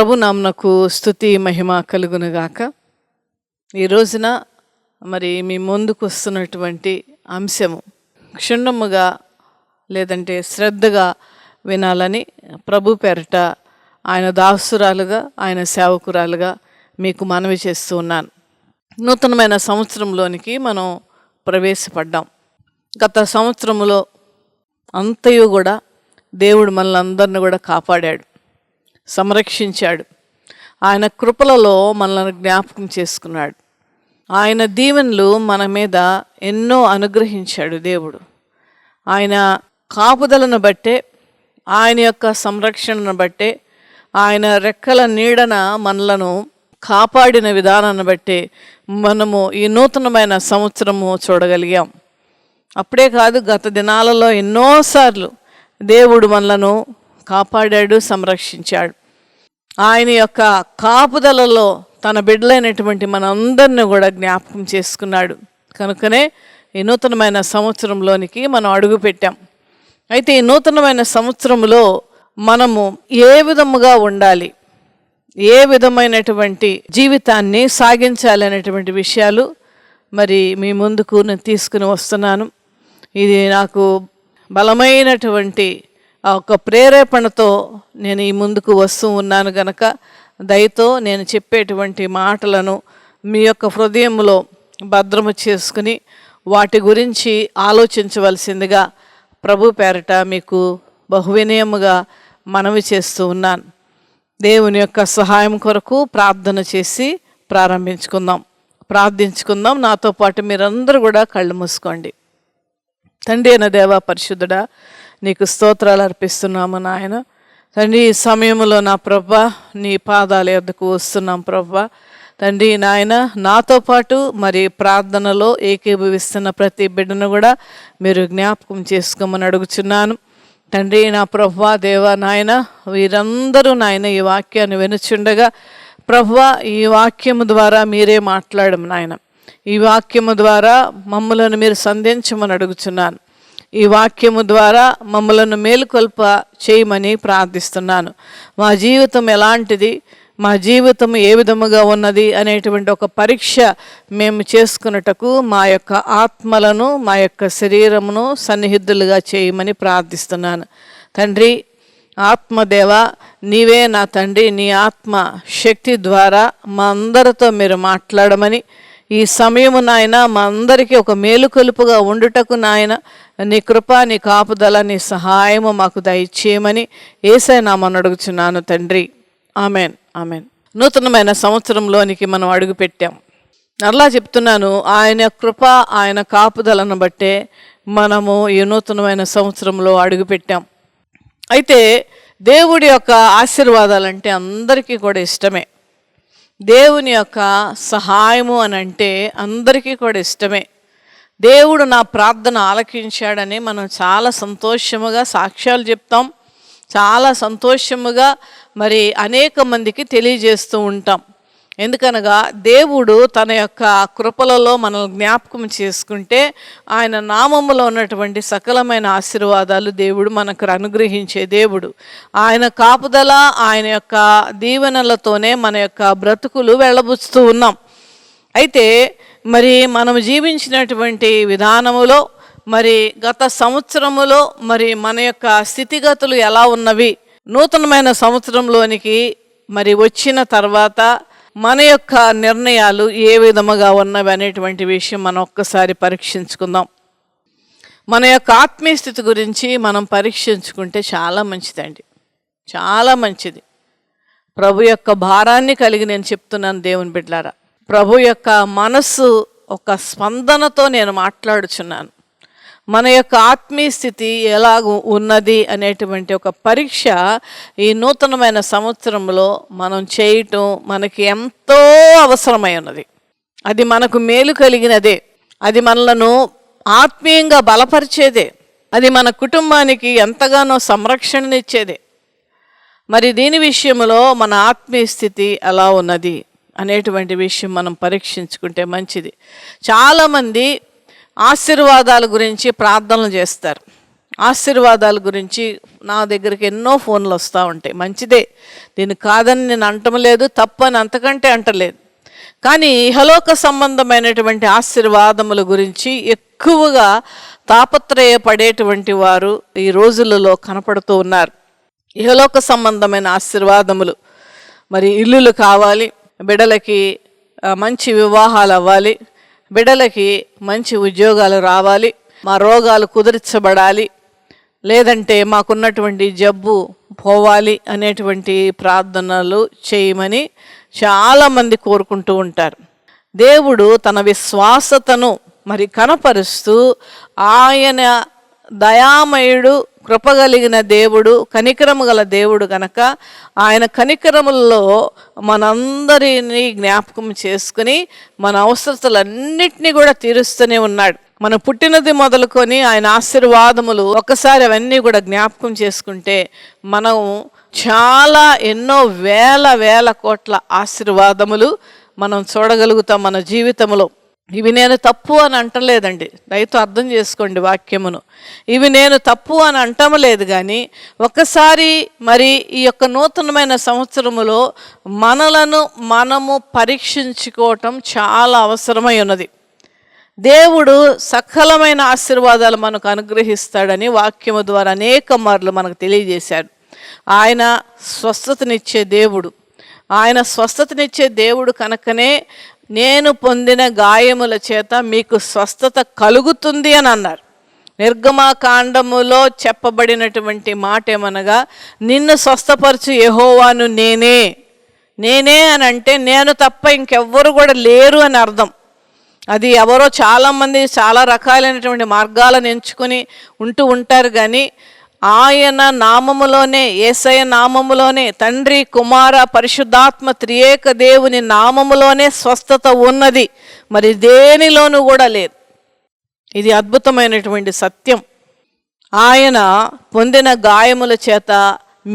ప్రభు నామనకు స్తుతి మహిమ కలుగునుగాక. ఈ రోజున మరి మీ ముందుకు వస్తున్నటువంటి అంశము క్షుణ్ణముగా లేదంటే శ్రద్ధగా వినాలని ప్రభు పేరట ఆయన దాసురాలుగా ఆయన సేవకురాలుగా మీకు మనవి చేస్తూ ఉన్నాను. నూతనమైన సంవత్సరంలోనికి మనం ప్రవేశపడ్డాం. గత సంవత్సరంలో అంతయు కూడా దేవుడు మనల్ని అందరిని కూడా కాపాడాడు, సంరక్షించాడు. ఆయన కృపలలో మనల్ని జ్ఞాపకం చేసుకున్నాడు. ఆయన దీవెనలు మన మీద ఎన్నో అనుగ్రహించాడు దేవుడు. ఆయన కాపుదలను బట్టే, ఆయన యొక్క సంరక్షణను బట్టే, ఆయన రెక్కల నీడన మనలను కాపాడిన విధానాన్ని బట్టే మనము ఈ నూతనమైన సంవత్సరము చూడగలిగాం. అప్పుడే కాదు, గత దినాలలో ఎన్నోసార్లు దేవుడు మనలను కాపాడాడు, సంరక్షించాడు. ఆయన యొక్క కాపుదలలో తన బిడ్డలైనటువంటి మనందరినీ కూడా జ్ఞాపకం చేసుకున్నాడు. కనుకనే ఈ నూతనమైన సంవత్సరంలోనికి మనం అడుగుపెట్టాం. అయితే ఈ నూతనమైన సంవత్సరంలో మనము ఏ విధముగా ఉండాలి, ఏ విధమైనటువంటి జీవితాన్ని సాగించాలి అనేటువంటి విషయాలు మరి మీ ముందుకు నేను తీసుకుని వస్తున్నాను. ఇది నాకు బలమైనటువంటి ఒక ప్రేరేపణతో నేను ఈ ముందుకు వస్తూ ఉన్నాను గనక దయతో నేను చెప్పేటువంటి మాటలను మీ యొక్క హృదయంలో భద్రము చేసుకుని వాటి గురించి ఆలోచించవలసిందిగా ప్రభు పేరట మీకు బహువినయముగా మనవి చేస్తూ ఉన్నాను. దేవుని యొక్క సహాయం కొరకు ప్రార్థన చేసి ప్రార్థించుకుందాం. నాతో పాటు మీరందరూ కూడా కళ్ళు మూసుకోండి. తండ్రి అయిన దేవా, పరిశుద్ధుడా, నీకు స్తోత్రాలు అర్పిస్తున్నాము నాయన. తండ్రి, ఈ సమయంలో నా ప్రభా నీ పాదాల యొద్దకు వస్తున్నాం ప్రభా. తండ్రి నాయన, నాతో పాటు మరి ప్రార్థనలో ఏకీభవిస్తున్న ప్రతి బిడ్డను కూడా మీరు జ్ఞాపకం చేసుకోమని అడుగుచున్నాను. తండ్రి నా ప్రభా, దేవా నాయన, వీరందరూ నాయన ఈ వాక్యాన్ని వినుచుండగా ప్రభా ఈ వాక్యము ద్వారా మీరే మాట్లాడము నాయన. ఈ వాక్యము ద్వారా మమ్మలను మీరు సంధించమని అడుగుచున్నాను. ఈ వాక్యము ద్వారా మమ్మలను మేలుకొల్ప చేయమని ప్రార్థిస్తున్నాను. మా జీవితం ఎలాంటిది, మా జీవితం ఏ విధముగా ఉన్నది అనేటువంటి ఒక పరీక్ష మేము చేసుకున్నటకు మా యొక్క ఆత్మలను, మా యొక్క శరీరమును సన్నిహితులుగా చేయమని ప్రార్థిస్తున్నాను. తండ్రి ఆత్మదేవ, నీవే నా తండ్రి, నీ ఆత్మ శక్తి ద్వారా మా అందరితో మీరు మాట్లాడమని, ఈ సమయము నాయన మా అందరికీ ఒక మేలుకొలుపుగా ఉండుటకు నాయన నీ కృప, నీ కాపుదల, నీ సహాయము మాకు దయచేయమని యేసయ్య నామమున అడుగుచున్నాను తండ్రి. Amen, amen. నూతనమైన సంవత్సరంలోనికి మనం అడుగుపెట్టాం. అలా చెప్తున్నాను, ఆయన కృప, ఆయన కాపుదలను బట్టే మనము ఈ నూతనమైన సంవత్సరంలో అడుగుపెట్టాం. అయితే దేవుడి యొక్క ఆశీర్వాదాలంటే అందరికీ కూడా ఇష్టమే. దేవుని యొక్క సహాయము అని అంటే అందరికీ కూడా ఇష్టమే. దేవుడు నా ప్రార్థన ఆలకించాడని మనం చాలా సంతోషముగా సాక్ష్యాలు చెప్తాం, చాలా సంతోషముగా మరి అనేక మందికి తెలియజేస్తూ ఉంటాం. ఎందుకనగా దేవుడు తన యొక్క కృపలలో మనల్ని జ్ఞాపకం చేసుకుంటే ఆయన నామములో ఉన్నటువంటి సకలమైన ఆశీర్వాదాలు దేవుడు మనకు అనుగ్రహించే దేవుడు. ఆయన కాపుదల, ఆయన యొక్క దీవెనలతోనే మన యొక్క బ్రతుకులు వెళ్ళబుచ్చుతూ ఉన్నాం. అయితే మరి మనం జీవించినటువంటి విధానములో మరి గత సంవత్సరములో మరి మన యొక్క స్థితిగతులు ఎలా ఉన్నవి, నూతనమైన సంవత్సరంలోనికి మరి వచ్చిన తర్వాత మన యొక్క నిర్ణయాలు ఏ విధముగా ఉన్నవి అనేటువంటి విషయం మనం ఒక్కసారి పరీక్షించుకుందాం. మన యొక్క ఆత్మీయ స్థితి గురించి మనం పరీక్షించుకుంటే చాలా మంచిదండి, చాలా మంచిది. ప్రభు యొక్క భారాన్ని కలిగి నేను చెప్తున్నాను దేవుని బిడ్డలారా. ప్రభు యొక్క మనస్సు ఒక స్పందనతో నేను మాట్లాడుచున్నాను. మన యొక్క ఆత్మీయ స్థితి ఎలాగ ఉన్నది అనేటువంటి ఒక పరీక్ష ఈ నూతనమైన సంవత్సరంలో మనం చేయటం మనకి ఎంతో అవసరమై ఉన్నది. అది మనకు మేలు కలిగినదే, అది మనలను ఆత్మీయంగా బలపరిచేదే, అది మన కుటుంబానికి ఎంతగానో సంరక్షణనిచ్చేదే. మరి దీని విషయంలో మన ఆత్మీయ స్థితి ఎలా ఉన్నది అనేటువంటి విషయం మనం పరీక్షించుకుంటే మంచిది. చాలామంది ఆశీర్వాదాల గురించి ప్రార్థనలు చేస్తారు. ఆశీర్వాదాల గురించి నా దగ్గరికి ఎన్నో ఫోన్లు వస్తూ ఉంటాయి. మంచిదే, దీన్ని కాదని నేను అంటం లేదు, తప్పని అంతకంటే అంటలేదు. కానీ ఇహలోక సంబంధమైనటువంటి ఆశీర్వాదముల గురించి ఎక్కువగా తాపత్రయపడేటువంటి వారు ఈ రోజులలో కనపడుతూ ఉన్నారు. ఇహలోక సంబంధమైన ఆశీర్వాదములు, మరి ఇల్లులు కావాలి, బిడ్డలకి మంచి వివాహాలు అవ్వాలి, బిడ్డలకి మంచి ఉద్యోగాలు రావాలి, మా రోగాలు కుదిర్చబడాలి, లేదంటే మాకున్నటువంటి జబ్బు పోవాలి అనేటువంటి ప్రార్థనలు చేయమని చాలామంది కోరుకుంటూ ఉంటారు. దేవుడు తన విశ్వాసతను మరి కనపరుస్తూ ఆయన దయామయుడు, కృపగలిగిన దేవుడు, కనికరము గల దేవుడు గనక ఆయన కనికరముల్లో మనందరినీ జ్ఞాపకం చేసుకుని మన అవసరతలన్నిటినీ కూడా తీరుస్తూనే ఉన్నాడు. మనం పుట్టినది మొదలుకొని ఆయన ఆశీర్వాదములు ఒక్కసారి అవన్నీ కూడా జ్ఞాపకం చేసుకుంటే మనం చాలా ఎన్నో వేల కోట్ల ఆశీర్వాదములు మనం చూడగలుగుతాం మన జీవితంలో. ఇవి నేను తప్పు అని అంటలేదండి, దయతో అర్థం చేసుకోండి వాక్యమును. ఇవి నేను తప్పు అని అంటమలేదు, కానీ ఒక్కసారి మరి ఈ యొక్క నూతనమైన సంవత్సరములో మనలను మనము పరీక్షించుకోవటం చాలా అవసరమై ఉన్నది. దేవుడు సకలమైన ఆశీర్వాదాలు మనకు అనుగ్రహిస్తాడని వాక్యము ద్వారా అనేక మార్లు మనకు తెలియజేశాడు. ఆయన స్వస్థతనిచ్చే దేవుడు. ఆయన స్వస్థతనిచ్చే దేవుడు కనుకనే నేను పొందిన గాయముల చేత మీకు స్వస్థత కలుగుతుంది అని అన్నారు. నిర్గమకాండములో చెప్పబడినటువంటి మాట ఏమనగా, నిన్ను స్వస్థపరచు యెహోవాను నేనే అని అంటే నేను తప్ప ఇంకెవ్వరు కూడా లేరు అని అర్థం. అది ఎవరో చాలామంది చాలా రకాలైనటువంటి మార్గాలను ఎంచుకొని ఉంటూ ఉంటారు, కానీ ఆయన నామములోనే, యేసయ్య నామములోనే, తండ్రి కుమార పరిశుద్ధాత్మ త్రియేక దేవుని నామములోనే స్వస్థత ఉన్నది, మరి దేనిలోనూ కూడా లేదు. ఇది అద్భుతమైనటువంటి సత్యం. ఆయన పొందిన గాయముల చేత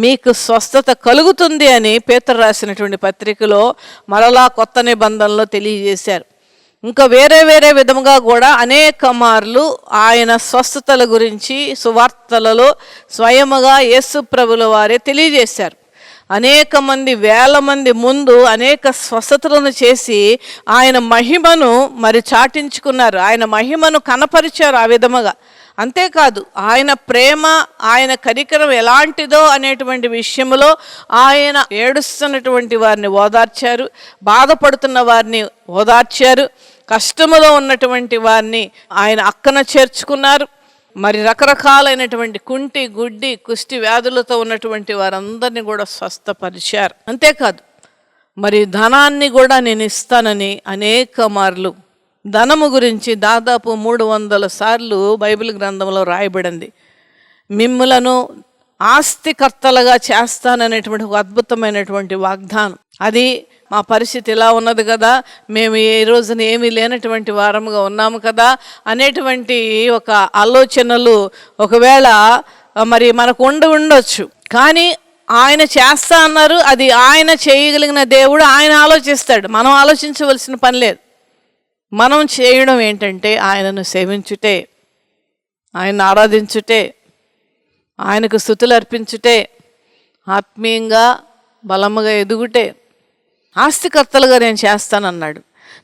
మీకు స్వస్థత కలుగుతుంది అని పేతురు రాసినటువంటి పత్రికలో మరలా కొత్త నిబంధనలో తెలియజేశారు. ఇంకా వేరే విధముగా కూడా అనేక మార్లు ఆయన స్వస్థతల గురించి సువార్తలలో స్వయముగా యేసు ప్రభుల వారే తెలియజేశారు. అనేక మంది, వేల మంది ముందు అనేక స్వస్థతలను చేసి ఆయన మహిమను మరి చాటించుకున్నారు, ఆయన మహిమను కనపరిచారు ఆ విధముగా. అంతేకాదు, ఆయన ప్రేమ, ఆయన కనికరం ఎలాంటిదో అనేటువంటి విషయంలో ఆయన ఏడుస్తున్నటువంటి వారిని ఓదార్చారు, బాధపడుతున్న వారిని ఓదార్చారు, కష్టములో ఉన్నటువంటి వారిని ఆయన అక్కన చేర్చుకున్నారు. మరి రకరకాలైనటువంటి కుంటి, గుడ్డి, కుష్టి వ్యాధులతో ఉన్నటువంటి వారందరినీ కూడా స్వస్థపరిచారు. అంతేకాదు, మరి ధనాన్ని కూడా నేను ఇస్తానని అనేక మార్లు, ధనము గురించి దాదాపు 300 సార్లు బైబిల్ గ్రంథంలో రాయబడింది. మిమ్ములను ఆస్తికర్తలుగా చేస్తాననేటువంటి ఒక అద్భుతమైనటువంటి వాగ్దానం. అది మా పరిస్థితి ఇలా ఉన్నది కదా, మేము ఈ రోజున ఏమీ లేనటువంటి వారముగా ఉన్నాము కదా అనేటువంటి ఒక ఆలోచనలు ఒకవేళ మరి మనకు ఉండొచ్చు. కానీ ఆయన చేస్తా అన్నారు, అది ఆయన చేయగలిగిన దేవుడు, ఆయన ఆలోచిస్తాడు. మనం ఆలోచించవలసిన పని లేదు. మనం చేయడం ఏంటంటే ఆయనను సేవించుటే, ఆయన్ని ఆరాధించుటే, ఆయనకు స్తుతులు అర్పించుటే, ఆత్మీయంగా బలముగా ఎదుగుటే. ఆస్తికర్తలుగా నేను చేస్తానన్నాడు.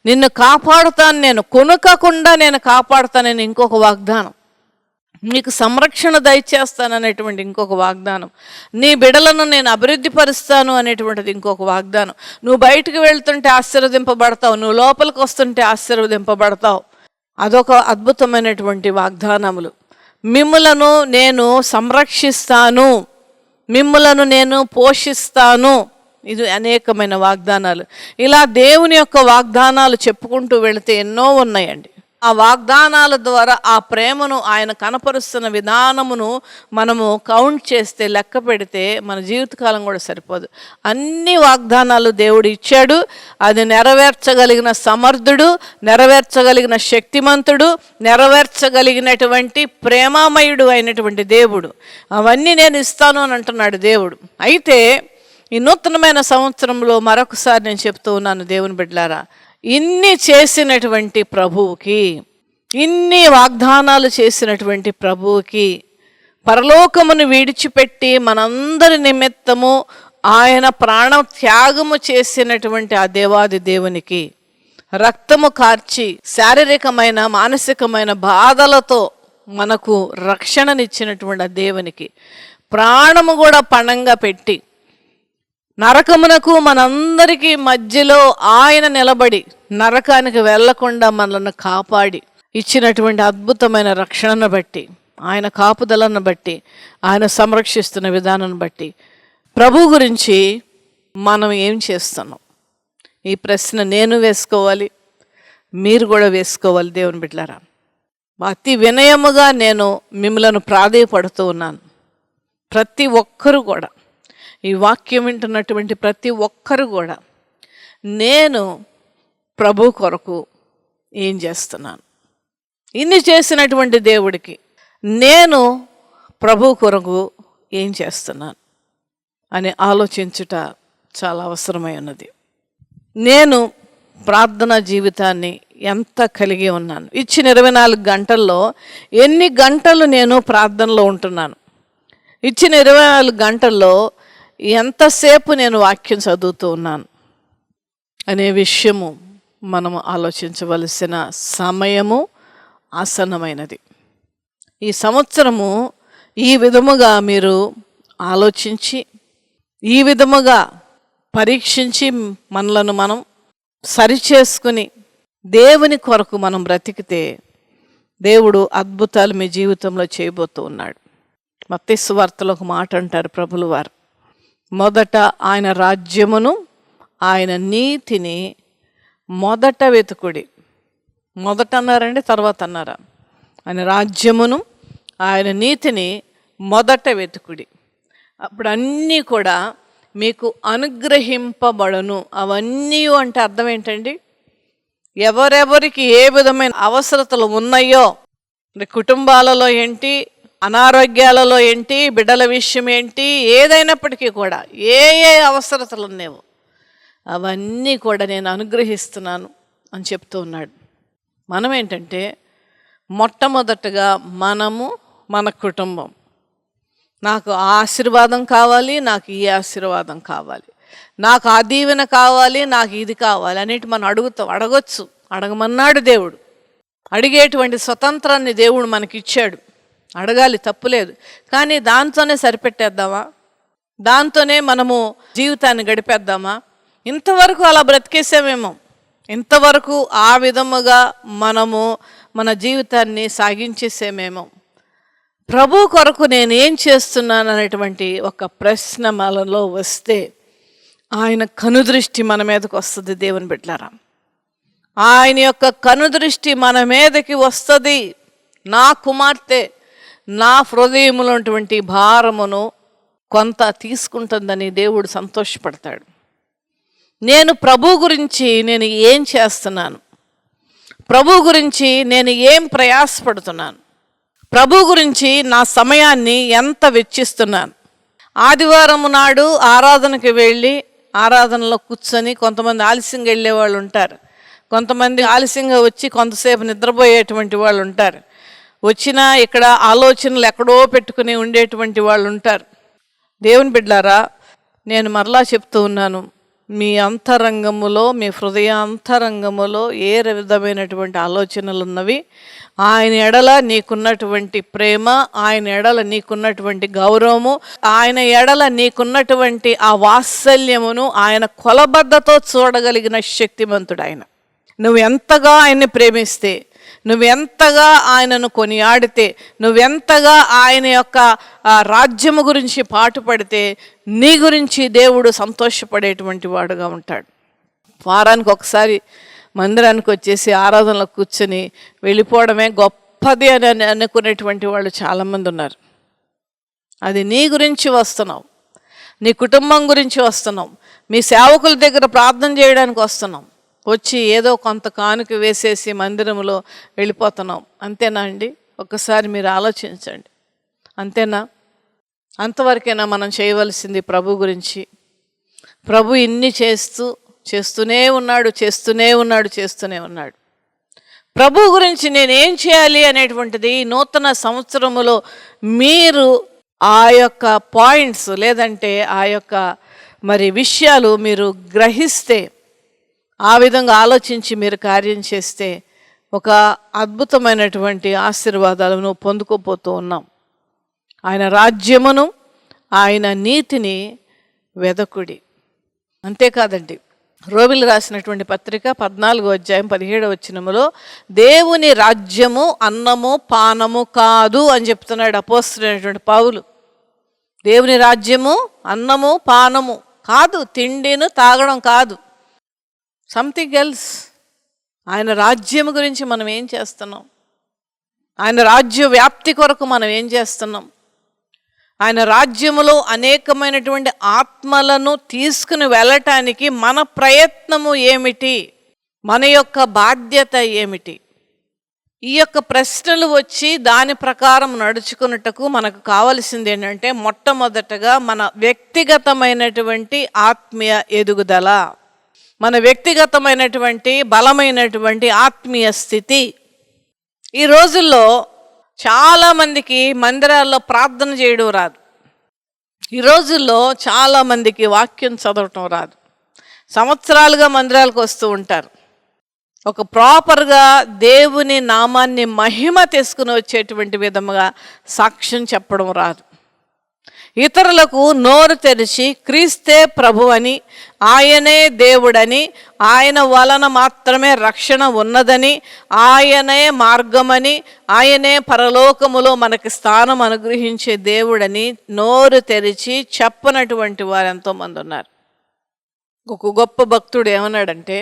నిన్ను కాపాడుతాను, నేను కొనుక్కకుండా నేను కాపాడుతానని ఇంకొక వాగ్దానం. నీకు సంరక్షణ దయచేస్తాననేటువంటి ఇంకొక వాగ్దానం. నీ బిడలను నేను అభివృద్ధి పరుస్తాను అనేటువంటిది ఇంకొక వాగ్దానం. నువ్వు బయటకు వెళ్తుంటే ఆశీర్వదింపబడతావు, నువ్వు లోపలికి వస్తుంటే ఆశీర్వదింపబడతావు. అదొక అద్భుతమైనటువంటి వాగ్దానములు. మిమ్ములను నేను సంరక్షిస్తాను, మిమ్ములను నేను పోషిస్తాను. ఇది అనేకమైన వాగ్దానాలు. ఇలా దేవుని యొక్క వాగ్దానాలు చెప్పుకుంటూ వెళితే ఎన్నో ఉన్నాయండి. ఆ వాగ్దానాల ద్వారా ఆ ప్రేమను ఆయన కనపరుస్తున్న విధానమును మనము కౌంట్ చేస్తే, లెక్క పెడితే మన జీవితకాలం కూడా సరిపోదు. అన్ని వాగ్దానాలు దేవుడు ఇచ్చాడు. అది నెరవేర్చగలిగిన సమర్థుడు, నెరవేర్చగలిగిన శక్తిమంతుడు, నెరవేర్చగలిగినటువంటి ప్రేమామయుడు అయినటువంటి దేవుడు. అవన్నీ నేను ఇస్తాను అని అంటున్నాడు దేవుడు. అయితే ఈ నూతనమైన సంవత్సరంలో మరొకసారి నేను చెప్తూ ఉన్నాను, దేవుని బిడ్డలారా, ఇన్ని చేసినటువంటి ప్రభువుకి, ఇన్ని వాగ్దానాలు చేసినటువంటి ప్రభువుకి పరలోకమును విడిచిపెట్టి మనందరి నిమిత్తము ఆయన ప్రాణ త్యాగము చేసినటువంటి ఆ దేవాది దేవునికి, రక్తము కార్చి శారీరకమైన మానసికమైన బాధలతో మనకు రక్షణనిచ్చినటువంటి ఆ దేవునికి ప్రాణము కూడా పణంగా పెట్టి నరకమునకు మనందరికీ మధ్యలో ఆయన నిలబడి నరకానికి వెళ్లకుండా మనల్ని కాపాడి ఇచ్చినటువంటి అద్భుతమైన రక్షణను బట్టి, ఆయన కాపుదలను బట్టి, ఆయన సంరక్షిస్తున్న విధానాన్ని బట్టి ప్రభు గురించి మనం ఏం చేస్తున్నాం? ఈ ప్రశ్న నేను వేసుకోవాలి, మీరు కూడా వేసుకోవాలి. దేవుని బిడ్డలారా, అతి వినయముగా నేను మిమ్మలను ప్రాధేయపడుతూ ఉన్నాను. ప్రతి ఒక్కరు కూడా, ఈ వాక్యం వింటున్నటువంటి ప్రతి ఒక్కరు కూడా, నేను ప్రభు కొరకు ఏం చేస్తున్నాను? ఇన్ని చేసినటువంటి దేవుడికి నేను ప్రభు కొరకు ఏం చేస్తున్నాను అని ఆలోచించుట చాలా అవసరమై ఉన్నది. నేను ప్రార్థనా జీవితాన్ని ఎంత కలిగి ఉన్నాను? ఇచ్చిన 24 గంటల్లో ఎన్ని గంటలు నేను ప్రార్థనలో ఉంటున్నాను? ఇచ్చిన 24 గంటల్లో ఎంతసేపు నేను వాక్యం చదువుతూ ఉన్నాను అనే విషయము మనము ఆలోచించవలసిన సమయము ఆసన్నమైనది. ఈ సంవత్సరము ఈ విధముగా మీరు ఆలోచించి, ఈ విధముగా పరీక్షించి మనలను మనం సరిచేసుకుని దేవుని కొరకు మనం బ్రతికితే దేవుడు అద్భుతాలు మీ జీవితంలో చేయబోతూ ఉన్నాడు. మత్తయి సువార్తలో ఒక మాట అంటారు ప్రభులు వారు, మొదట ఆయన రాజ్యమును ఆయన నీతిని మొదట వెతుకుడి. మొదట అన్నారండి, తర్వాత అన్నారా? ఆయన రాజ్యమును ఆయన నీతిని మొదట వెతుకుడి, అప్పుడు అన్నీ కూడా మీకు అనుగ్రహింపబడును. అవన్నీ అంటే అర్థం ఏంటండి? ఎవరెవరికి ఏ విధమైన అవసరతలు ఉన్నాయో, కుటుంబాలలో ఏంటి, అనారోగ్యాలలో ఏంటి, బిడ్డల విషయం ఏంటి, ఏదైనప్పటికీ కూడా ఏ ఏ అవసరతలు ఉన్నాయో అవన్నీ కూడా నేను అనుగ్రహిస్తున్నాను అని చెప్తూ ఉన్నాడు. మనం ఏంటంటే మొట్టమొదటగా మనము, మన కుటుంబం, నాకు ఆ ఆశీర్వాదం కావాలి, నాకు ఈ ఆశీర్వాదం కావాలి, నాకు ఆ దీవెన కావాలి, నాకు ఇది కావాలి అనేటి మనం అడగొచ్చు. అడగమన్నాడు దేవుడు. అడిగేటువంటి స్వతంత్రాన్ని దేవుడు మనకి ఇచ్చాడు. అడగాలి, తప్పులేదు. కానీ దాంతోనే సరిపెట్టేద్దామా? దాంతోనే మనము జీవితాన్ని గడిపేద్దామా? ఇంతవరకు అలా బ్రతికేసామేమో. ఇంతవరకు ఆ విధముగా మనము మన జీవితాన్ని సాగించేసేమేమో. ప్రభు కొరకు నేను ఏం చేస్తున్నాను అనేటువంటి ఒక ప్రశ్న మనలో వస్తే ఆయన కనుదృష్టి మన మీదకి వస్తుంది. దేవుని బిడ్డలారా, ఆయన యొక్క కనుదృష్టి మన మీదకి వస్తుంది. నా కుమార్తె నా హృదయంలో ఉన్నటువంటి భారమును కొంత తీసుకుంటుందని దేవుడు సంతోషపడతాడు. నేను ప్రభు గురించి నేను ఏం చేస్తున్నాను? ప్రభు గురించి నేను ఏం ప్రయాసపడుతున్నాను? ప్రభు గురించి నా సమయాన్ని ఎంత వెచ్చిస్తున్నాను? ఆదివారం నాడు ఆరాధనకి వెళ్ళి ఆరాధనలో కూర్చొని కొంతమంది ఆలస్యంగా వెళ్ళే వాళ్ళు ఉంటారు, కొంతమంది ఆలస్యంగా వచ్చి కొంతసేపు నిద్రపోయేటువంటి వాళ్ళు ఉంటారు, వచ్చినా ఇక్కడ ఆలోచనలు ఎక్కడో పెట్టుకుని ఉండేటువంటి వాళ్ళు ఉంటారు. దేవుని బిడ్డలారా, నేను మరలా చెప్తూ ఉన్నాను, మీ అంతరంగములో, మీ హృదయ అంతరంగములో ఏ విధమైనటువంటి ఆలోచనలు ఉన్నవి, ఆయన ఎడల నీకున్నటువంటి ప్రేమ, ఆయన ఎడల నీకున్నటువంటి గౌరవము, ఆయన ఎడల నీకున్నటువంటి ఆ వాత్సల్యమును ఆయన కొలబద్దతో చూడగలిగిన శక్తిమంతుడు ఆయన. నువ్వు ఎంతగా ఆయన్ని ప్రేమిస్తే, నువ్వెంతగా ఆయనను కొనియాడితే, నువ్వెంతగా ఆయన యొక్క రాజ్యము గురించి పాటుపడితే నీ గురించి దేవుడు సంతోషపడేటువంటి వాడుగా ఉంటాడు. వారానికి ఒకసారి మందిరానికి వచ్చేసి ఆరాధనలో కూర్చొని వెళ్ళిపోవడమే గొప్పది అని అనుకునేటువంటి వాళ్ళు చాలామంది ఉన్నారు. అది నీ గురించి వస్తున్నావు, నీ కుటుంబం గురించి వస్తున్నావు, మీ సేవకుల దగ్గర ప్రార్థన చేయడానికి వస్తున్నాం, వచ్చి ఏదో కొంత కానుక వేసేసి మందిరంలో వెళ్ళిపోతున్నాం. అంతేనా అండి? ఒక్కసారి మీరు ఆలోచించండి. అంతేనా? అంతవరకైనా మనం చేయవలసింది ప్రభు గురించి? ప్రభు ఇన్ని చేస్తూనే ఉన్నాడు. ప్రభు గురించి నేనేం చేయాలి అనేటువంటిది నూతన సంవత్సరములో మీరు ఆ యొక్క పాయింట్స్ లేదంటే ఆ యొక్క విషయాలు మీరు గ్రహిస్తే, ఆ విధంగా ఆలోచించి మీరు కార్యం చేస్తే ఒక అద్భుతమైనటువంటి ఆశీర్వాదాలను పొందుకోపోతూ ఉన్నాం. ఆయన రాజ్యమును ఆయన నీతిని వెదకుడి. అంతేకాదండి, రోమిలు రాసినటువంటి పత్రిక 14వ అధ్యాయం 17వ వచనములో దేవుని రాజ్యము అన్నము పానము కాదు అని చెప్తున్నాడు అపోస్తలుడైనటువంటి పౌలు. దేవుని రాజ్యము అన్నము పానము కాదు, తిండిను తాగడం కాదు, సంథింగ్ ఎల్స్. ఆయన రాజ్యం గురించి మనం ఏం చేస్తున్నాం? ఆయన రాజ్య వ్యాప్తి కొరకు మనం ఏం చేస్తున్నాం? ఆయన రాజ్యములో అనేకమైనటువంటి ఆత్మలను తీసుకుని వెళ్ళటానికి మన ప్రయత్నము ఏమిటి? మన యొక్క బాధ్యత ఏమిటి? ఈ యొక్క ప్రశ్నలు వచ్చి దాని ప్రకారం నడుచుకున్నట్టుకు మనకు కావలసింది ఏంటంటే, మొట్టమొదటగా మన వ్యక్తిగతమైనటువంటి ఆత్మీయ ఎదుగుదల, మన వ్యక్తిగతమైనటువంటి బలమైనటువంటి ఆత్మీయ స్థితి. ఈ రోజుల్లో చాలామందికి మందిరాల్లో ప్రార్థన చేయడం రాదు. ఈ రోజుల్లో చాలామందికి వాక్యం చదవటం రాదు. సంవత్సరాలుగా మందిరాలకు వస్తూ ఉంటారు, ఒక ప్రాపర్గా దేవుని నామాన్ని మహిమ తీసుకుని వచ్చేటువంటి విధముగా సాక్ష్యం చెప్పడం రాదు. ఇతరులకు నోరు తెరిచి క్రీస్తే ప్రభు అని, ఆయనే దేవుడని, ఆయన వలన మాత్రమే రక్షణ ఉన్నదని, ఆయనే మార్గమని, ఆయనే పరలోకములో మనకి స్థానం అనుగ్రహించే దేవుడని నోరు తెరిచి చెప్పనటువంటి వారు ఎంతోమంది ఉన్నారు. ఒక గొప్ప భక్తుడు ఏమన్నాడంటే,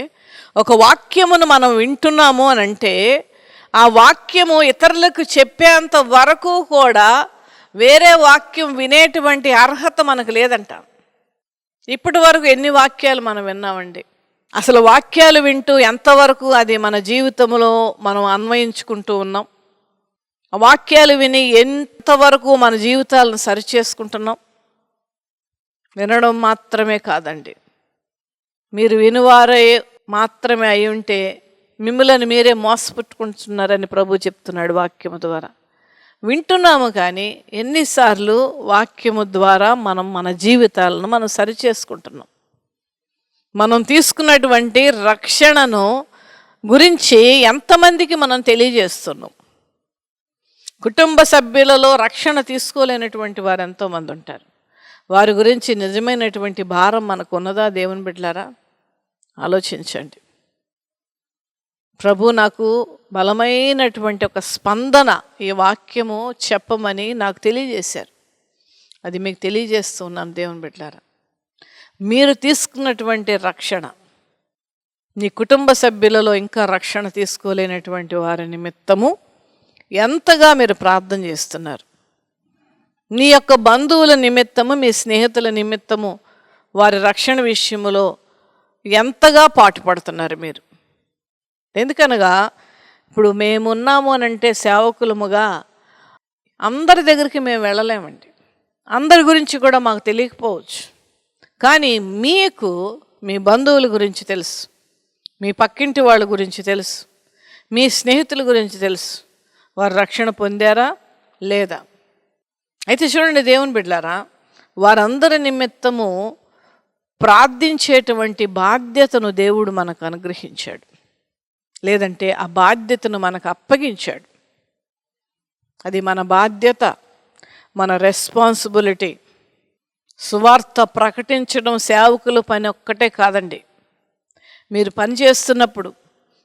ఒక వాక్యమును మనం వింటున్నాము అని అంటే ఆ వాక్యము ఇతరులకు చెప్పేంత వరకు కూడా వేరే వాక్యం వినేటువంటి అర్హత మనకు లేదంట. ఇప్పటి వరకు ఎన్ని వాక్యాలు మనం విన్నామండి? అసలు వాక్యాలు వింటూ ఎంతవరకు అది మన జీవితంలో మనం అన్వయించుకుంటూ ఉన్నాం? ఆ వాక్యాలు విని ఎంతవరకు మన జీవితాలను సరిచేసుకుంటున్నాం? వినడం మాత్రమే కాదండి, మీరు వినువారే మాత్రమే అయి ఉంటే మిమ్మల్ని మీరే మోసపుట్టుకుంటున్నారని ప్రభు చెప్తున్నాడు వాక్యము ద్వారా. వింటున్నాము కానీ ఎన్నిసార్లు వాక్యము ద్వారా మనం మన జీవితాలను మనం సరిచేసుకుంటున్నాం? మనం తీసుకున్నటువంటి రక్షణను గురించి ఎంతమందికి మనం తెలియజేస్తున్నాం? కుటుంబ సభ్యులలో రక్షణ తీసుకోలేనటువంటి వారు ఎంతోమంది ఉంటారు. వారి గురించి నిజమైనటువంటి భారం మనకు ఉన్నదా దేవుని బిడ్డలారా? ఆలోచించండి. ప్రభు నాకు బలమైనటువంటి ఒక స్పందన ఈ వాక్యము చెప్పమని నాకు తెలియజేశారు. అది మీకు తెలియజేస్తున్నాను దేవుని బిడ్డలారా. మీరు తీసుకున్నటువంటి రక్షణ, నీ కుటుంబ సభ్యులలో ఇంకా రక్షణ తీసుకోలేనటువంటి వారి నిమిత్తము ఎంతగా మీరు ప్రార్థన చేస్తున్నారు? నీ యొక్క బంధువుల నిమిత్తము, మీ స్నేహితుల నిమిత్తము వారి రక్షణ విషయములో ఎంతగా పాటుపడుతున్నారు మీరు? ఎందుకనగా ఇప్పుడు మేమున్నాము అని అంటే సేవకులముగా అందరి దగ్గరికి మేము వెళ్ళలేమండి. అందరి గురించి కూడా మాకు తెలియకపోవచ్చు. కానీ మీకు మీ బంధువుల గురించి తెలుసు, మీ పక్కింటి వాళ్ళ గురించి తెలుసు, మీ స్నేహితుల గురించి తెలుసు. వారు రక్షణ పొందారా లేదా? అయితే చూడండి దేవుని బిడ్డలారా, వారందరి నిమిత్తము ప్రార్థించేటువంటి బాధ్యతను దేవుడు మనకు అనుగ్రహించాడు, లేదంటే ఆ బాధ్యతను మనకు అప్పగించాడు. అది మన బాధ్యత, మన రెస్పాన్సిబిలిటీ. సువార్త ప్రకటించడం సేవకుల పని ఒక్కటే కాదండి. మీరు పని చేస్తున్నప్పుడు,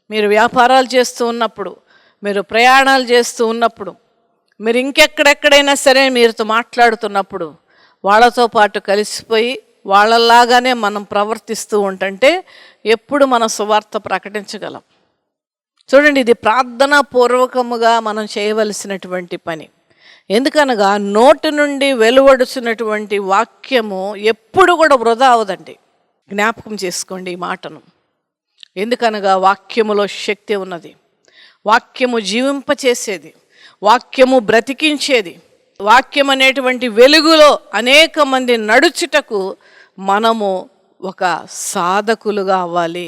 మీరు వ్యాపారాలు చేస్తూ ఉన్నప్పుడు, మీరు ప్రయాణాలు చేస్తూ ఉన్నప్పుడు, మీరు ఇంకెక్కడెక్కడైనా సరే మీరుతో మాట్లాడుతున్నప్పుడు వాళ్ళతో పాటు కలిసిపోయి వాళ్ళలాగానే మనం ప్రవర్తిస్తూ ఉంటుంటే ఎప్పుడు మన సువార్త ప్రకటించగలం? చూడండి, ఇది ప్రార్థనా పూర్వకముగా మనం చేయవలసినటువంటి పని. ఎందుకనగా నోటి నుండి వెలువడుచున్నటువంటి వాక్యము ఎప్పుడు కూడా వృధా అవదండి. జ్ఞాపకం చేసుకోండి ఈ మాటను. ఎందుకనగా వాక్యములో శక్తి ఉన్నది. వాక్యము జీవింపచేసేది, వాక్యము బ్రతికించేది. వాక్యం అనేటువంటి వెలుగులో అనేక మంది నడుచుటకు మనము ఒక సాధకులుగా అవ్వాలి,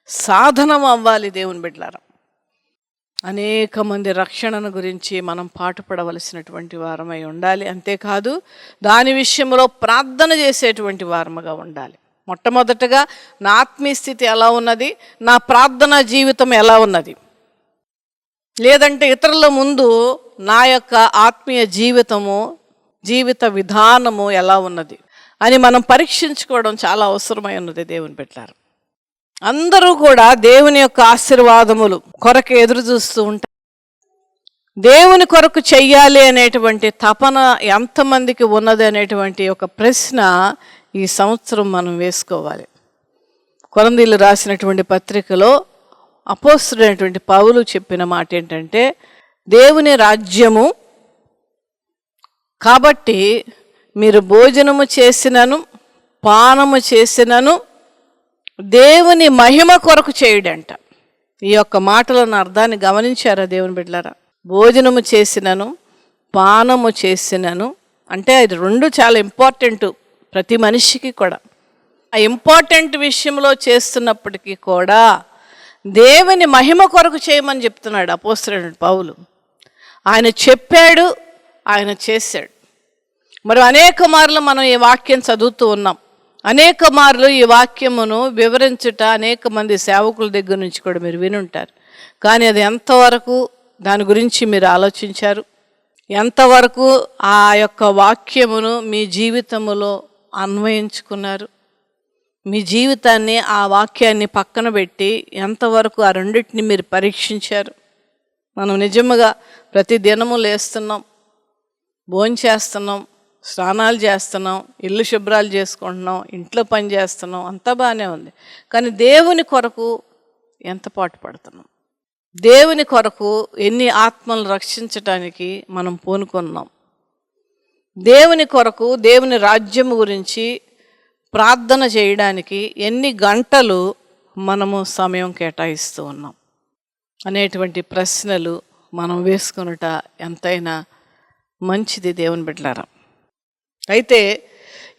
సాధనం అవ్వాలి దేవుని బిడ్డలారా. అనేక మంది రక్షణను గురించి మనం పాటుపడవలసినటువంటి వారమై ఉండాలి. అంతేకాదు దాని విషయంలో ప్రార్థన చేసేటువంటి వారముగా ఉండాలి. మొట్టమొదటగా నా ఆత్మీయ స్థితి ఎలా ఉన్నది, నా ప్రార్థనా జీవితం ఎలా ఉన్నది, లేదంటే ఇతరుల ముందు నా యొక్క ఆత్మీయ జీవితము, జీవిత విధానము ఎలా ఉన్నది అని మనం పరీక్షించుకోవడం చాలా అవసరమై ఉన్నది. దేవుని బిడ్డలారా, అందరూ కూడా దేవుని యొక్క ఆశీర్వాదములు కొరకు ఎదురు చూస్తూ ఉంటారు. దేవుని కొరకు చెయ్యాలి అనేటువంటి తపన ఎంతమందికి ఉన్నది అనేటువంటి ఒక ప్రశ్న ఈ సంవత్సరం మనం వేసుకోవాలి. కొరింథీయులకు రాసినటువంటి పత్రికలో అపోస్తలుడైనటువంటి పౌలు చెప్పిన మాట ఏంటంటే, దేవుని రాజ్యము కాబట్టి మీరు భోజనము చేసినను పానము చేసినను దేవుని మహిమ కొరకు చేయుడంట. ఈ యొక్క మాటలను అర్థాన్ని గమనించారా దేవుని బిడ్డలారా? భోజనము చేసినను పానము చేసినను అంటే అది రెండు చాలా ఇంపార్టెంట్ ప్రతి మనిషికి కూడా. ఆ ఇంపార్టెంట్ విషయంలో చేస్తున్నప్పటికీ కూడా దేవుని మహిమ కొరకు చేయమని చెప్తున్నాడు అపోస్తలుడైన పౌలు. ఆయన చెప్పాడు, ఆయన చేశాడు. మరి అనేక మార్లు మనం ఈ వాక్యం చదువుతూ ఉన్నాం. అనేక మార్లు ఈ వాక్యమును వివరించుట అనేక మంది సేవకుల దగ్గర నుంచి కూడా మీరు వినుంటారు. కానీ అది ఎంతవరకు దాని గురించి మీరు ఆలోచించారు? ఎంతవరకు ఆ యొక్క వాక్యమును మీ జీవితములో అన్వయించుకున్నారు? మీ జీవితాన్ని ఆ వాక్యాన్ని పక్కన పెట్టి ఎంతవరకు ఆ రెండింటిని మీరు పరీక్షించారు? మనం నిజముగా ప్రతి దినము లేస్తున్నాం, భోంచేస్తున్నాం, స్నానాలు చేస్తున్నాం, ఇల్లు శుభ్రాలు చేసుకుంటున్నాం, ఇంట్లో పని చేస్తున్నాం, అంతా బాగానే ఉంది. కానీ దేవుని కొరకు ఎంత పాటు పడుతున్నాం? దేవుని కొరకు ఎన్ని ఆత్మలను రక్షించటానికి మనం పూనుకున్నాం? దేవుని కొరకు, దేవుని రాజ్యం గురించి ప్రార్థన చేయడానికి ఎన్ని గంటలు మనము సమయం కేటాయిస్తూ ఉన్నాం అనేటువంటి ప్రశ్నలు మనం వేసుకొనుట ఎంతైనా మంచిది దేవుని బిడ్డలారా. అయితే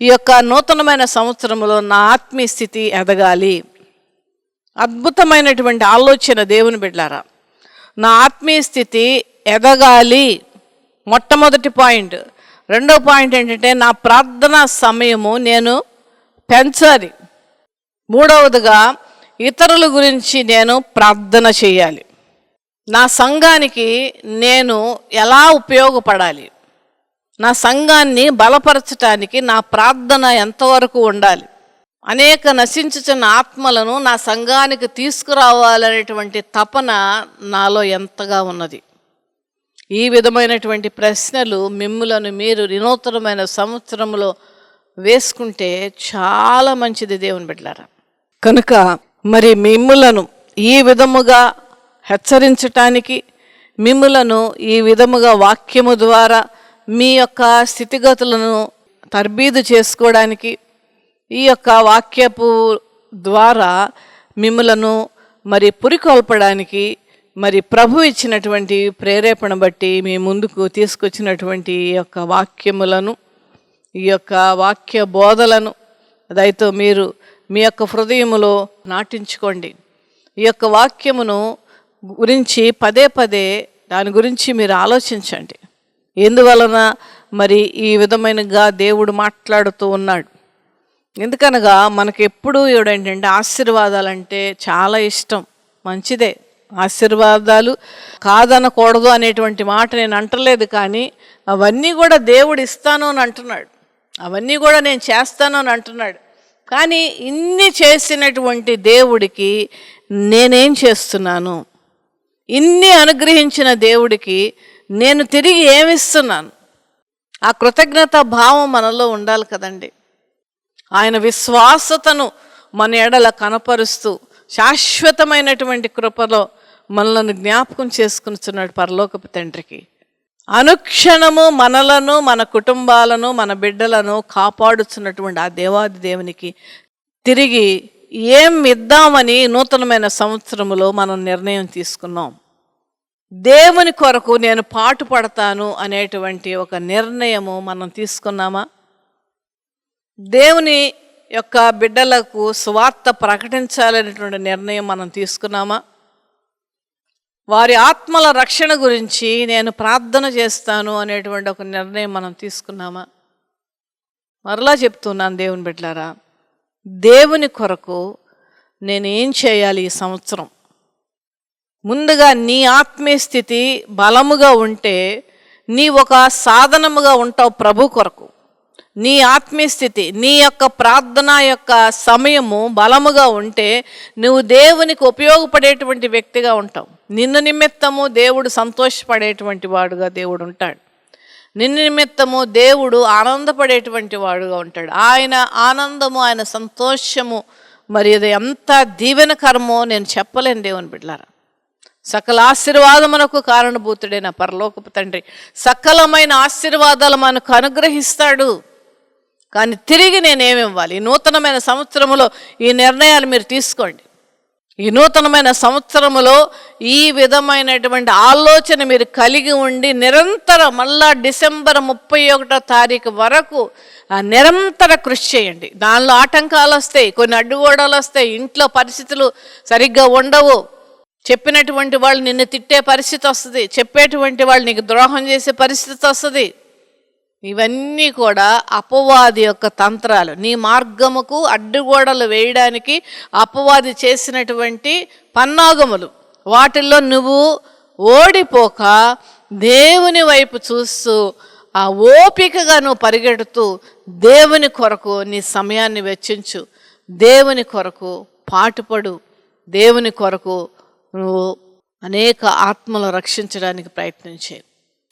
ఈ యొక్క నూతనమైన సంవత్సరంలో నా ఆత్మీయ స్థితి ఎదగాలి. అద్భుతమైనటువంటి ఆలోచన దేవుని బిడ్డలారా. నా ఆత్మీయ స్థితి ఎదగాలి, మొట్టమొదటి పాయింట్. రెండో పాయింట్ ఏంటంటే నా ప్రార్థనా సమయము నేను పెంచాలి. మూడవదిగా ఇతరుల గురించి నేను ప్రార్థన చేయాలి. నా సంఘానికి నేను ఎలా ఉపయోగపడాలి, నా సంఘాన్ని బలపరచటానికి నా ప్రార్థన ఎంతవరకు ఉండాలి, అనేక నశించుచున్న ఆత్మలను నా సంఘానికి తీసుకురావాలనేటువంటి తపన నాలో ఎంతగా ఉన్నది. ఈ విధమైనటువంటి ప్రశ్నలు మిమ్ములను మీరు నూతనమైన సంవత్సరంలో వేసుకుంటే చాలా మంచిది దేవుని బిడ్డలారా. కనుక మరి మిమ్ములను ఈ విధముగా హెచ్చరించటానికి, మిమ్ములను ఈ విధముగా వాక్యము ద్వారా మీ యొక్క స్థితిగతులను తర్బీదు చేసుకోవడానికి, ఈ యొక్క వాక్యపు ద్వారా మిమ్ములను మరి పురికొల్పడానికి, మరి ప్రభు ఇచ్చినటువంటి ప్రేరేపణ బట్టి మీ ముందుకు తీసుకొచ్చినటువంటి ఈ యొక్క వాక్యములను, ఈ యొక్క వాక్య బోధలను దయతో మీరు మీ యొక్క హృదయములో నాటించుకోండి. ఈ యొక్క వాక్యమును గురించి పదే పదే దాని గురించి మీరు ఆలోచించండి. ఎందువలన మరి ఈ విధమైనగా దేవుడు మాట్లాడుతూ ఉన్నాడు? ఎందుకనగా మనకి ఎప్పుడూ ఏంటంటే ఆశీర్వాదాలంటే చాలా ఇష్టం, మంచిదే. ఆశీర్వాదాలు కాదనకూడదు అనేటువంటి మాట నేను అంటలేదు. కానీ అవన్నీ కూడా దేవుడు ఇస్తాను అని అంటున్నాడు, అవన్నీ కూడా నేను చేస్తాను అని అంటున్నాడు. కానీ ఇన్ని చేసినటువంటి దేవుడికి నేనేం చేస్తున్నాను? ఇన్ని అనుగ్రహించిన దేవుడికి నేను తిరిగి ఏమిస్తున్నాను? ఆ కృతజ్ఞత భావం మనలో ఉండాలి కదండి. ఆయన విశ్వాసతను మన ఎడల కనపరుస్తూ శాశ్వతమైనటువంటి కృపలో మనలను జ్ఞాపకం చేసుకునిస్తున్నాడు పరలోకపు తండ్రికి. అనుక్షణము మనలను, మన కుటుంబాలను, మన బిడ్డలను కాపాడుతున్నటువంటి ఆ దేవాది దేవునికి తిరిగి ఏం ఇద్దామని నూతనమైన సంవత్సరములో మనం నిర్ణయం తీసుకున్నాం. దేవుని కొరకు నేను పాటు పడతాను అనేటువంటి ఒక నిర్ణయము మనం తీసుకున్నామా? దేవుని యొక్క బిడ్డలకు సువార్త ప్రకటించాలనేటువంటి నిర్ణయం మనం తీసుకున్నామా? వారి ఆత్మల రక్షణ గురించి నేను ప్రార్థన చేస్తాను అనేటువంటి ఒక నిర్ణయం మనం తీసుకున్నామా? మరలా చెప్తున్నాను దేవుని బిడ్డలారా, దేవుని కొరకు నేను ఏం చేయాలి ఈ సంవత్సరం? ముందుగా నీ ఆత్మీయ స్థితి బలముగా ఉంటే నీ ఒక సాధనముగా ఉంటావు ప్రభు కొరకు. నీ ఆత్మీయ స్థితి, నీ యొక్క ప్రార్థన యొక్క సమయము బలముగా ఉంటే నువ్వు దేవునికి ఉపయోగపడేటువంటి వ్యక్తిగా ఉంటావు. నిన్ను నిమిత్తము దేవుడు సంతోషపడేటువంటి వాడుగా దేవుడు ఉంటాడు. నిన్ను నిమిత్తము దేవుడు ఆనందపడేటువంటి వాడుగా ఉంటాడు. ఆయన ఆనందము, ఆయన సంతోషము మరి అది ఎంత దీవెనకరమో నేను చెప్పలేను దేవుని బిడ్డలారా. సకల ఆశీర్వాదమునకు కారణభూతుడైన పరలోకపు తండ్రి సకలమైన ఆశీర్వాదాలు మనకు అనుగ్రహిస్తాడు. కానీ తిరిగి నేనేమి ఇవ్వాలి? ఈ నూతనమైన సంవత్సరములో ఈ నిర్ణయాలు మీరు తీసుకోండి. ఈ నూతనమైన సంవత్సరములో ఈ విధమైనటువంటి ఆలోచన మీరు కలిగి ఉండి నిరంతరం మళ్ళా డిసెంబర్ 31వ తారీఖు వరకు నిరంతర కృషి చేయండి. దానిలో ఆటంకాలు వస్తాయి, కొన్ని అడ్డుగోడలు వస్తాయి, ఇంట్లో పరిస్థితులు సరిగ్గా ఉండవు, చెప్పినటువంటి వాళ్ళు నిన్ను తిట్టే పరిస్థితి వస్తుంది, చెప్పేటువంటి వాళ్ళు నీకు ద్రోహం చేసే పరిస్థితి వస్తుంది. ఇవన్నీ కూడా అపవాది యొక్క తంత్రాలు. నీ మార్గముకు అడ్డుగోడలు వేయడానికి అపవాది చేసినటువంటి పన్నాగములు. వాటిల్లో నువ్వు ఓడిపోక దేవుని వైపు చూస్తూ ఆ ఓపికగా నువ్వు పరిగెడుతూ దేవుని కొరకు నీ సమయాన్ని వెచ్చించు, దేవుని కొరకు పాటుపడు, దేవుని కొరకు నువ్వు అనేక ఆత్మలు రక్షించడానికి ప్రయత్నించే.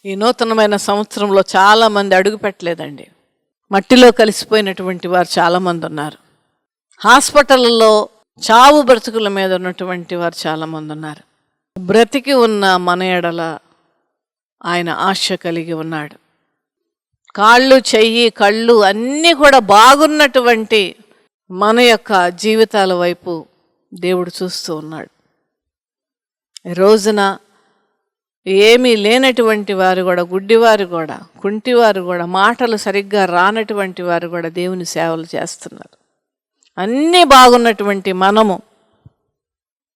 ఈ నూతనమైన సంవత్సరంలో చాలామంది అడుగు పెట్టలేదండి. మట్టిలో కలిసిపోయినటువంటి వారు చాలామంది ఉన్నారు. హాస్పిటల్లో చావు బ్రతుకుల మీద ఉన్నటువంటి వారు చాలామంది ఉన్నారు. బ్రతికి ఉన్న మన ఎడల ఆయన ఆశ కలిగి ఉన్నాడు. కాళ్ళు, చెయ్యి, కళ్ళు అన్నీ కూడా బాగున్నటువంటి మన యొక్క జీవితాల వైపు దేవుడు చూస్తూ ఉన్నాడు. ఈ రోజున ఏమీ లేనటువంటి వారు కూడా, గుడ్డివారు కూడా, కుంటివారు కూడా, మాటలు సరిగ్గా రానటువంటి వారు కూడా దేవుని సేవలు చేస్తున్నారు. అన్నీ బాగున్నటువంటి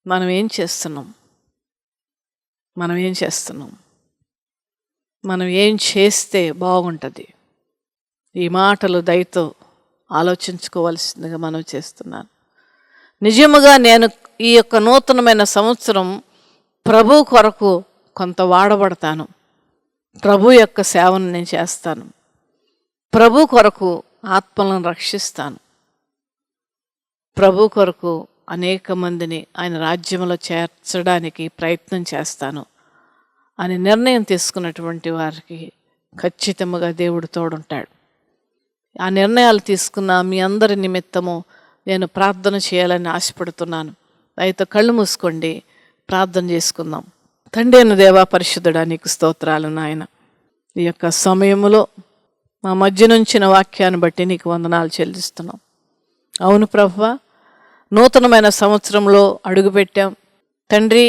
మనం ఏం చేస్తున్నాం? మనం ఏం చేస్తే బాగుంటుంది? ఈ మాటలు దయతో ఆలోచించుకోవాల్సిందిగా మనం చేస్తున్నాను. నిజముగా నేను ఈ యొక్క నూతనమైన సంవత్సరం ప్రభు కొరకు కొంత వాడబడతాను. ప్రభు యొక్క సేవను నేను చేస్తాను. ప్రభు కొరకు ఆత్మలను రక్షిస్తాను. ప్రభు కొరకు అనేక మందిని ఆయన రాజ్యంలో చేర్చడానికి ప్రయత్నం చేస్తాను అని నిర్ణయం తీసుకున్నటువంటి వారికి ఖచ్చితంగా దేవుడు తోడుంటాడు. ఆ నిర్ణయాలు తీసుకున్న మీ అందరి నిమిత్తము నేను ప్రార్థన చేయాలని ఆశపడుతున్నాను. అయితే కళ్ళు మూసుకోండి, ప్రార్థన చేసుకుందాం. తండ్రి అయిన దేవా, పరిశుద్ధుడా, నీకు స్తోత్రాలు నాయన. ఈ యొక్క సమయంలో మా మధ్య నుంచిన వాక్యాన్ని బట్టి నీకు వందనాలు చెల్లిస్తున్నాం. అవును ప్రభువా, నూతనమైన సంవత్సరంలో అడుగుపెట్టాం తండ్రి.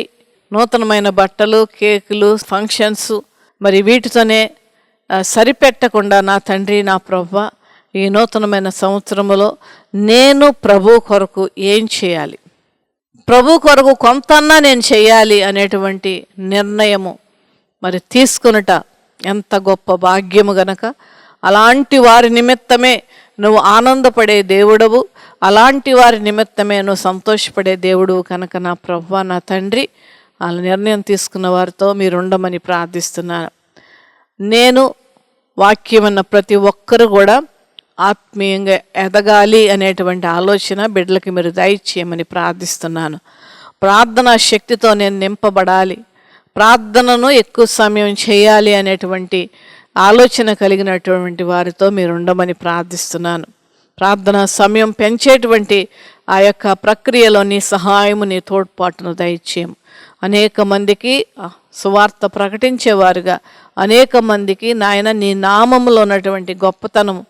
నూతనమైన బట్టలు, కేకులు, ఫంక్షన్స్ మరి వీటితోనే సరిపెట్టకుండా నా తండ్రి, నా ప్రభువా, ఈ నూతనమైన సంవత్సరంలో నేను ప్రభు కొరకు ఏం చేయాలి, ప్రభు కొరకు కొంతన్నా నేను చేయాలి అనేటువంటి నిర్ణయము మరి తీసుకునుట ఎంత గొప్ప భాగ్యము గనక. అలాంటి వారి నిమిత్తమే నువ్వు ఆనందపడే దేవుడవు, అలాంటి వారి నిమిత్తమే నువ్వు సంతోషపడే దేవుడు కనుక నా ప్రభువా, నా తండ్రి, వాళ్ళ నిర్ణయం తీసుకున్న వారితో మీరు ఉండమని ప్రార్థిస్తున్నాను. నేను వాక్యమన్న ప్రతి ఒక్కరు కూడా ఆత్మీయంగా ఎదగాలి అనేటువంటి ఆలోచన బిడ్డలకి మీరు దయచేయమని ప్రార్థిస్తున్నాను. ప్రార్థనా శక్తితో నేను నింపబడాలి, ప్రార్థనను ఎక్కువ సమయం చేయాలి అనేటువంటి ఆలోచన కలిగినటువంటి వారితో మీరు ఉండమని ప్రార్థిస్తున్నాను. ప్రార్థనా సమయం పెంచేటువంటి ఆ యొక్క ప్రక్రియలో నీ సహాయము, నీ తోడ్పాటును దయచేయం. అనేక మందికి సువార్త ప్రకటించేవారుగా, అనేక మందికి నాయన నీ నామములో ఉన్నటువంటి గొప్పతనము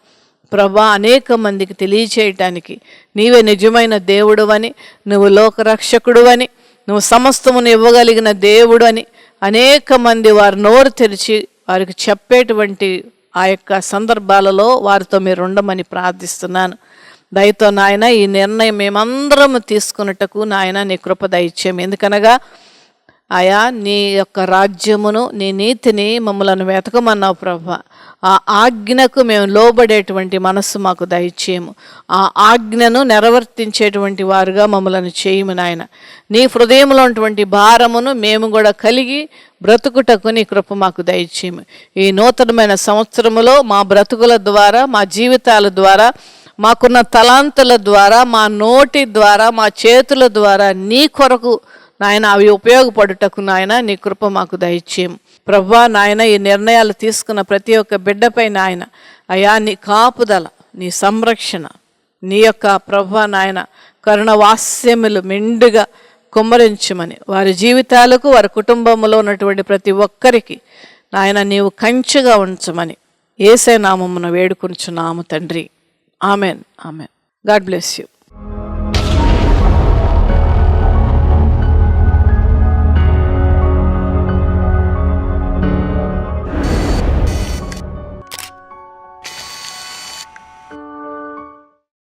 ప్రభా అనేక మందికి తెలియచేయటానికి నీవే నిజమైన దేవుడు అని, నువ్వు లోకరక్షకుడు అని, నువ్వు సమస్తమును ఇవ్వగలిగిన దేవుడు అని అనేక మంది వారు నోరు తెరిచి వారికి చెప్పేటువంటి ఆ యొక్క సందర్భాలలో వారితో మీరు ఉండమని ప్రార్థిస్తున్నాను. దయతో నాయన ఈ నిర్ణయం మేమందరం తీసుకున్నట్టుకు నాయన నీ కృప దయచేయం. ఎందుకనగా అయా నీ యొక్క రాజ్యమును నీ నీతిని మమ్మలను వెతకమన్నావు ప్రభా. ఆ ఆజ్ఞకు మేము లోబడేటువంటి మనస్సు మాకు దయచేయము. ఆ ఆజ్ఞను నెరవర్తించేటువంటి వారుగా మమ్మలను చేయము నాయన. నీ హృదయంలో ఉన్నటువంటి భారమును మేము కూడా కలిగి బ్రతుకుటకు నీ కృప మాకు దయచేయము. ఈ నూతనమైన సంవత్సరములో మా బ్రతుకుల ద్వారా, మా జీవితాల ద్వారా, మాకున్న తలాంతుల ద్వారా, మా నోటి ద్వారా, మా చేతుల ద్వారా నీ కొరకు నాయన అవి ఉపయోగపడుటకు నాయన నీ కృప మాకు దయచేయం ప్రభువా. నాయన ఈ నిర్ణయాలు తీసుకున్న ప్రతి ఒక్క బిడ్డపై నాయన అయా నీ కాపుదల, నీ సంరక్షణ, నీ యొక్క ప్రభువా నాయన కరుణ వాస్యములు మెండుగా కుమ్మరించమని, వారి జీవితాలకు వారి కుటుంబంలో ఉన్నటువంటి ప్రతి ఒక్కరికి నాయన నీవు కంచెగా ఉంచమని యేసయ్య నామమున వేడుకొనుచున్నాము తండ్రి. Amen. Amen. God bless you.